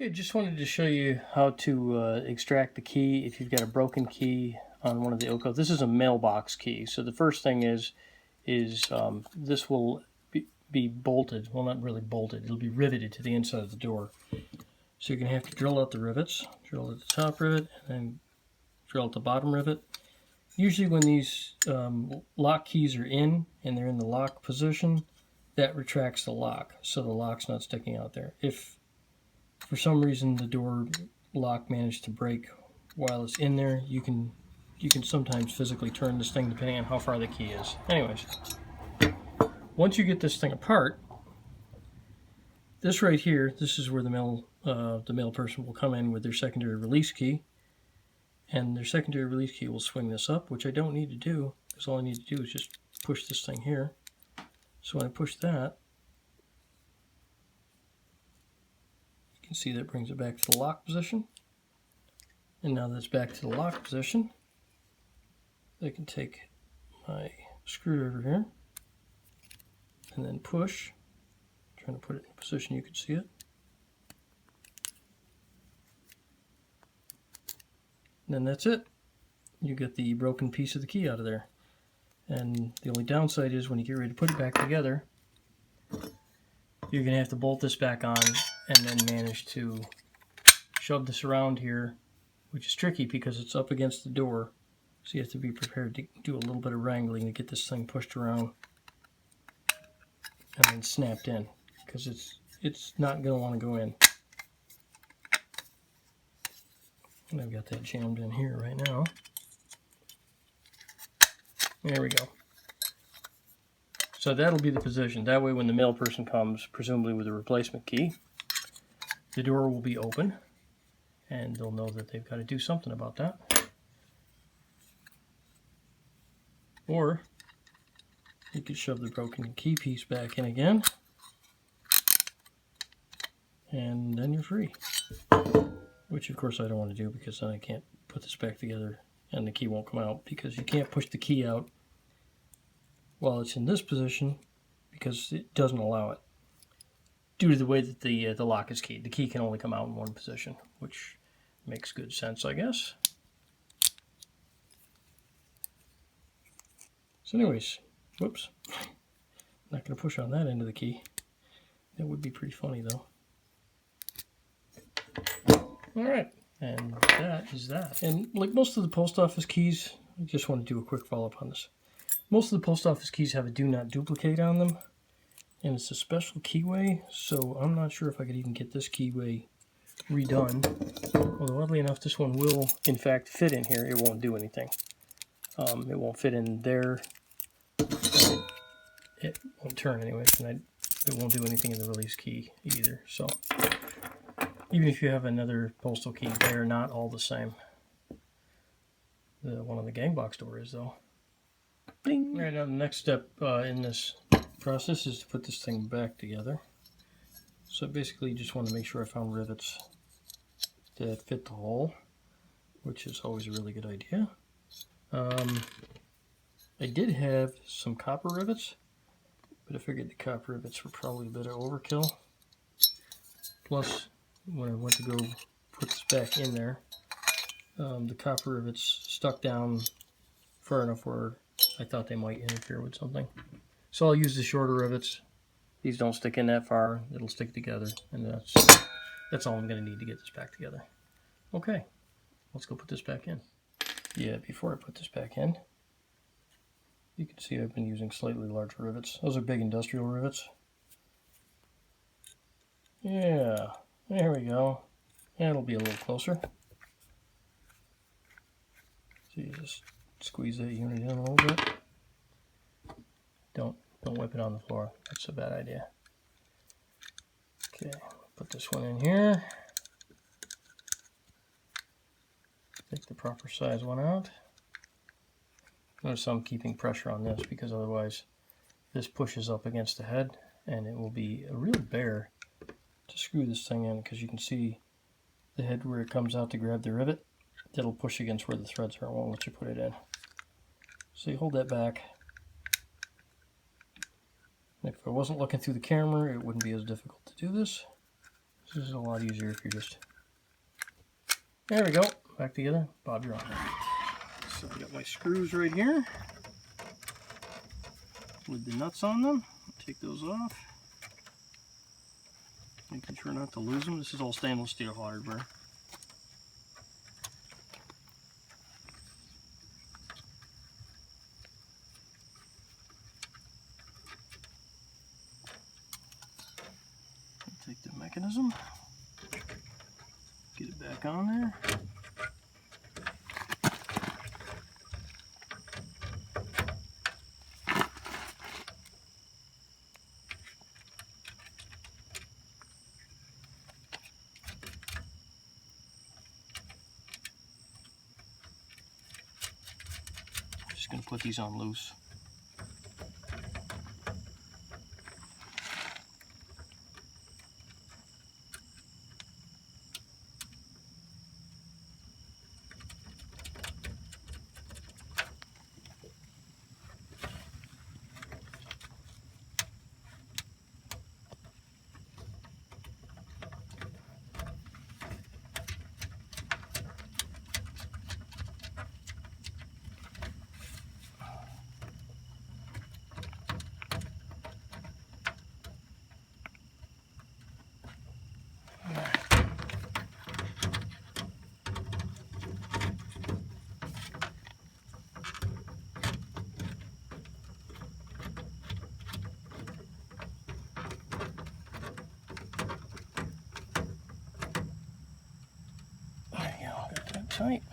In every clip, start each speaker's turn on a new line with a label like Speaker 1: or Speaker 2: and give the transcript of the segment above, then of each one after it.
Speaker 1: Okay, just wanted to show you how to extract the key if you've got a broken key on one of the Ilco. This is a mailbox key. So the first thing is this will be bolted. Well, not really bolted. It'll be riveted to the inside of the door. So you're going to have to drill out the rivets. Drill at the top rivet and then drill at the bottom rivet. Usually when these lock keys are in and they're in the lock position, that retracts the lock, so the lock's not sticking out there. If for some reason the door lock managed to break while it's in there, you can sometimes physically turn this thing depending on how far the key is. Anyways, once you get this thing apart, this right here, this is where the mail person will come in with their secondary release key, and their secondary release key will swing this up, which I don't need to do, because all I need to do is just push this thing here. So when I push that, you can see that brings it back to the lock position. And now that it's back to the lock position, I can take my screwdriver here and then push. I'm trying to put it in a position you can see it. And then that's it. You get the broken piece of the key out of there. And the only downside is when you get ready to put it back together, you're going to have to bolt this back on and then manage to shove this around here, which is tricky because it's up against the door. So you have to be prepared to do a little bit of wrangling to get this thing pushed around and then snapped in, because it's not going to want to go in. And I've got that jammed in here right now. There we go. So that'll be the position. That way when the mail person comes, presumably with a replacement key, the door will be open and they'll know that they've got to do something about that. Or you could shove the broken key piece back in again and then you're free. Which of course I don't want to do, because then I can't put this back together and the key won't come out, because you can't push the key out while it's in this position because it doesn't allow it, due to the way that the lock is keyed. The key can only come out in one position, which makes good sense, I guess. So anyways, whoops, I'm not going to push on that end of the key. That would be pretty funny though. Alright, and that is that. And like most of the post office keys, I just want to do a quick follow-up on this. Most of the post office keys have a do not duplicate on them, and it's a special keyway, so I'm not sure if I could even get this keyway redone. Although oddly enough, this one will in fact fit in here. It won't do anything. It won't fit in there. It won't turn anyways, and it won't do anything in the release key either. So even if you have another postal key, they're not all the same. The one on the gang box door is though. Bing. All right, now the next step in this process is to put this thing back together. So basically you just want to make sure I found rivets that fit the hole, which is always a really good idea. I did have some copper rivets, but I figured the copper rivets were probably a bit of overkill. Plus, when I went to go put this back in there, the copper rivets stuck down far enough where I thought they might interfere with something. So I'll use the shorter rivets. These don't stick in that far. It'll stick together, and that's all I'm going to need to get this back together. Okay, let's go put this back in. Yeah, before I put this back in, you can see I've been using slightly larger rivets. Those are big industrial rivets. Yeah, there we go. That'll be a little closer. So you just squeeze that unit in a little bit. Don't whip it on the floor. That's a bad idea. Okay, put this one in here. Take the proper size one out. Notice I'm keeping pressure on this, because otherwise this pushes up against the head and it will be a real bear to screw this thing in, because you can see the head where it comes out to grab the rivet. That'll push against where the threads are. It won't let you put it in. So you hold that back. If I wasn't looking through the camera, it wouldn't be as difficult to do this. This is a lot easier if you're just... There we go. Back together. Bob, you're on. So I got my screws right here with the nuts on them. Take those off. Making sure not to lose them. This is all stainless steel hardware. Take the mechanism, get it back on there. Just going to put these on loose. Tight.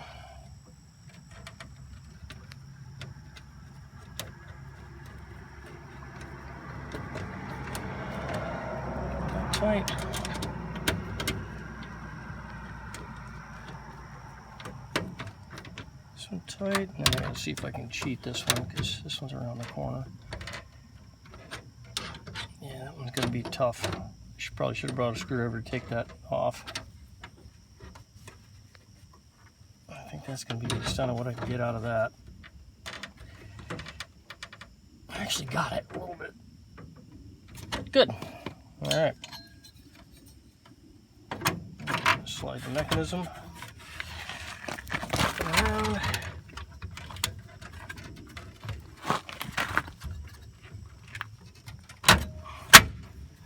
Speaker 1: Tight. This one tight. And I'm going to see if I can cheat this one because this one's around the corner. Yeah, that one's going to be tough. Probably should have brought a screwdriver to take that off. I think that's going to be the extent of what I can get out of that. I actually got it a little bit. Good. All right. Slide the mechanism around.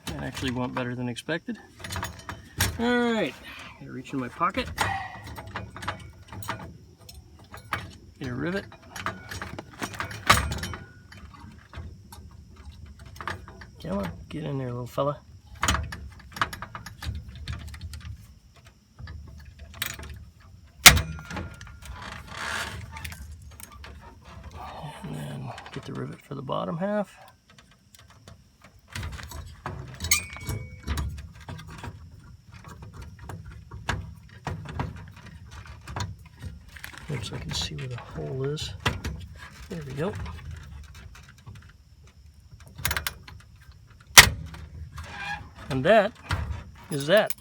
Speaker 1: That actually went better than expected. All right. Gotta reach in my pocket. Get a rivet. Come on, get in there, little fella. And then get the rivet for the bottom half. So I can see where the hole is. There we go. And that is that.